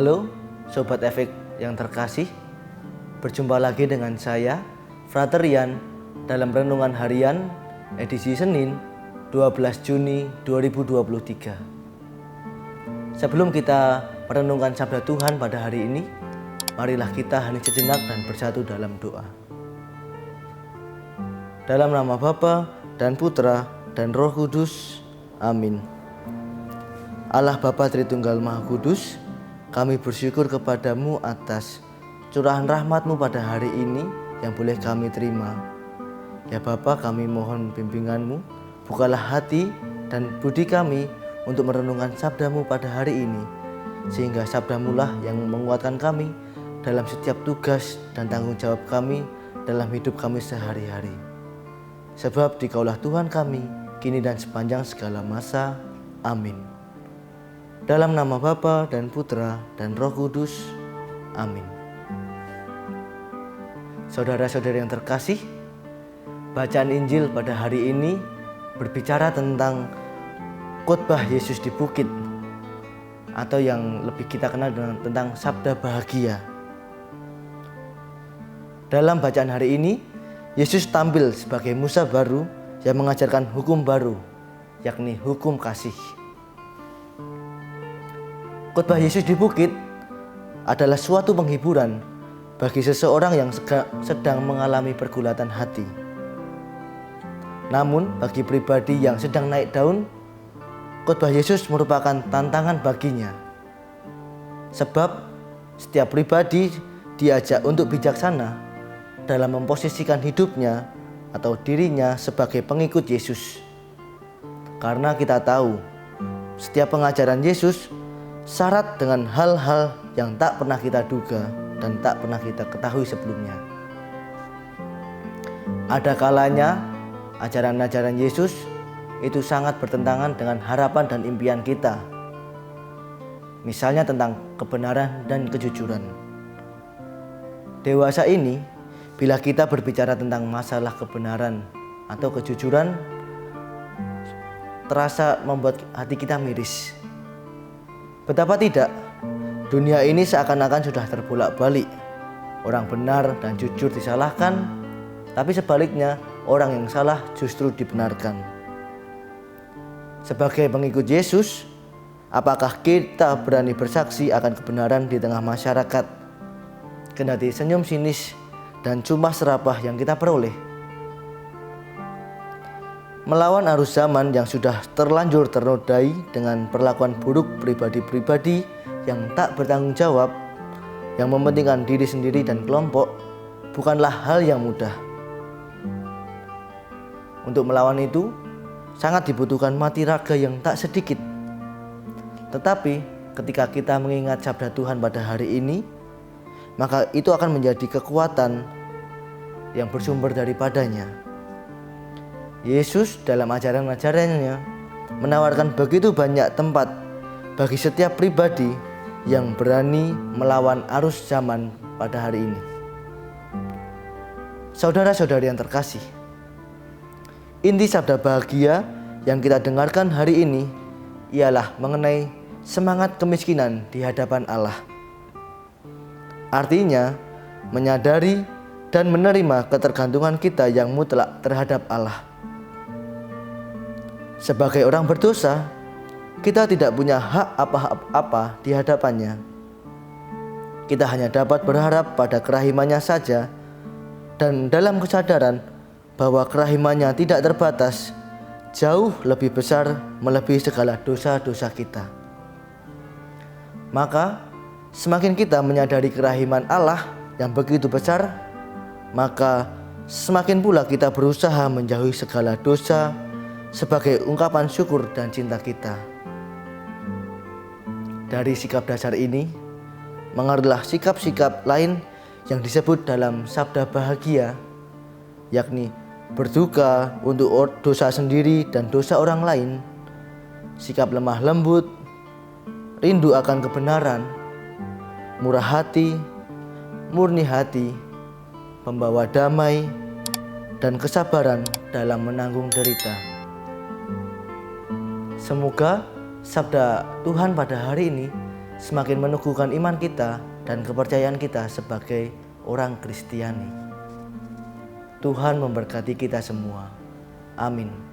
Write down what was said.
Halo Sobat Efek yang terkasih, berjumpa lagi dengan saya Frater Rian dalam Renungan Harian edisi Senin 12 Juni 2023. Sebelum kita merenungkan sabda Tuhan pada hari ini, marilah kita hening sejenak dan bersatu dalam doa. Dalam nama Bapa dan Putra dan Roh Kudus, amin. Allah Bapa Tritunggal Maha Kudus, kami bersyukur kepadamu atas curahan rahmat-Mu pada hari ini yang boleh kami terima. Ya Bapa, kami mohon bimbingan-Mu, bukalah hati dan budi kami untuk merenungkan sabda-Mu pada hari ini, sehingga sabda-Mu lah yang menguatkan kami dalam setiap tugas dan tanggung jawab kami dalam hidup kami sehari-hari. Sebab Dikaulah Tuhan kami, kini dan sepanjang segala masa. Amin. Dalam nama Bapa dan Putra dan Roh Kudus, amin. Saudara-saudari yang terkasih, bacaan Injil pada hari ini berbicara tentang khotbah Yesus di bukit, atau yang lebih kita kenal tentang sabda bahagia. Dalam bacaan hari ini, Yesus tampil sebagai Musa baru yang mengajarkan hukum baru, yakni hukum kasih. Khotbah Yesus di bukit adalah suatu penghiburan bagi seseorang yang sedang mengalami pergulatan hati. Namun bagi pribadi yang sedang naik daun, khotbah Yesus merupakan tantangan baginya. Sebab setiap pribadi diajak untuk bijaksana dalam memposisikan hidupnya atau dirinya sebagai pengikut Yesus. Karena kita tahu setiap pengajaran Yesus syarat dengan hal-hal yang tak pernah kita duga dan tak pernah kita ketahui sebelumnya. Ada kalanya ajaran-ajaran Yesus itu sangat bertentangan dengan harapan dan impian kita. Misalnya tentang kebenaran dan kejujuran. Dewasa ini, bila kita berbicara tentang masalah kebenaran atau kejujuran, terasa membuat hati kita miris. Betapa tidak, dunia ini seakan-akan sudah terbolak-balik. Orang benar dan jujur disalahkan, tapi sebaliknya orang yang salah justru dibenarkan. Sebagai pengikut Yesus, apakah kita berani bersaksi akan kebenaran di tengah masyarakat, kendati senyum sinis dan cuma serapah yang kita peroleh? Melawan arus zaman yang sudah terlanjur ternodai dengan perlakuan buruk pribadi-pribadi yang tak bertanggung jawab, yang mementingkan diri sendiri dan kelompok, bukanlah hal yang mudah. Untuk melawan itu, sangat dibutuhkan mati raga yang tak sedikit. Tetapi ketika kita mengingat sabda Tuhan pada hari ini, maka itu akan menjadi kekuatan yang bersumber daripadanya. Yesus dalam ajaran-ajarannya menawarkan begitu banyak tempat bagi setiap pribadi yang berani melawan arus zaman pada hari ini. Saudara-saudari yang terkasih, inti sabda bahagia yang kita dengarkan hari ini ialah mengenai semangat kemiskinan di hadapan Allah. Artinya, menyadari dan menerima ketergantungan kita yang mutlak terhadap Allah. Sebagai orang berdosa, kita tidak punya hak apa-apa di hadapannya. Kita hanya dapat berharap pada kerahimannya saja, dan dalam kesadaran bahwa kerahimannya tidak terbatas, jauh lebih besar melebihi segala dosa-dosa kita. Maka semakin kita menyadari kerahiman Allah yang begitu besar, maka semakin pula kita berusaha menjauhi segala dosa sebagai ungkapan syukur dan cinta kita. Dari sikap dasar ini, mengaruhlah sikap-sikap lain yang disebut dalam sabda bahagia, yakni berduka untuk dosa sendiri dan dosa orang lain, sikap lemah lembut, rindu akan kebenaran, murah hati, murni hati, pembawa damai, dan kesabaran dalam menanggung derita. Semoga sabda Tuhan pada hari ini semakin meneguhkan iman kita dan kepercayaan kita sebagai orang Kristiani. Tuhan memberkati kita semua. Amin.